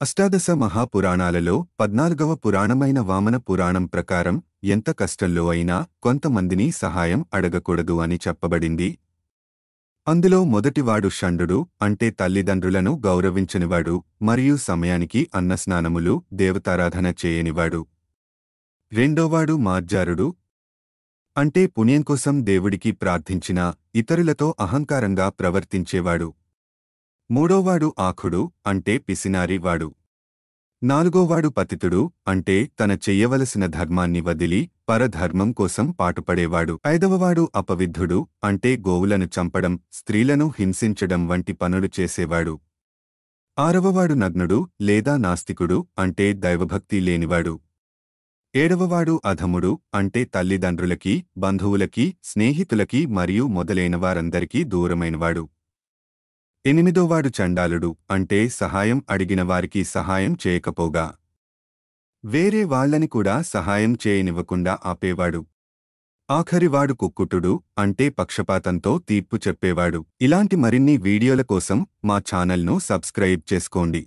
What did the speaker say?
అష్టాదశ మహాపురాణాలలో 14వ పురాణమైన వామన పురాణం ప్రకారం ఎంత కష్టంలో అయినా కొంతమందిని సహాయం అడగకూడదు అని చెప్పబడింది. అందులో మొదటివాడు షండుడు, అంటే తల్లిదండ్రులను గౌరవించనివాడు మరియు సమయానికి అన్నస్నానములు, దేవతారాధన చేయనివాడు. రెండోవాడు మార్జారుడు, అంటే పుణ్యం కోసం దేవుడికి ప్రార్థించినా ఇతరులతో అహంకారంగా ప్రవర్తించేవాడు. మూడోవాడు ఆఖుడు, అంటే పిసినారివాడు. నాలుగోవాడు పతితుడు, అంటే తన చెయ్యవలసిన ధర్మాన్ని వదిలి పరధర్మం కోసం పాటుపడేవాడు. ఐదవవాడు అపవిద్ధుడు, అంటే గోవులను చంపడం, స్త్రీలను హింసించడం వంటి పనులు చేసేవాడు. ఆరవవాడు నగ్నుడు లేదా నాస్తికుడు, అంటే దైవభక్తి లేనివాడు. ఏడవవాడు అధముడు, అంటే తల్లిదండ్రులకి, బంధువులకి, స్నేహితులకి మరియు మొదలైనవారందరికీ దూరమైనవాడు. ఎనిమిదోవాడు చండాలుడు, అంటే సహాయం అడిగిన వారికి సహాయం చేయకపోగా వేరే వాళ్లని కూడా సహాయం చేయనివ్వకుండా ఆపేవాడు. ఆఖరివాడు కుక్కుటుడు, అంటే పక్షపాతంతో తీర్పు చెప్పేవాడు. ఇలాంటి మరిన్ని వీడియోల కోసం మా ఛానల్ను సబ్స్క్రైబ్ చేసుకోండి.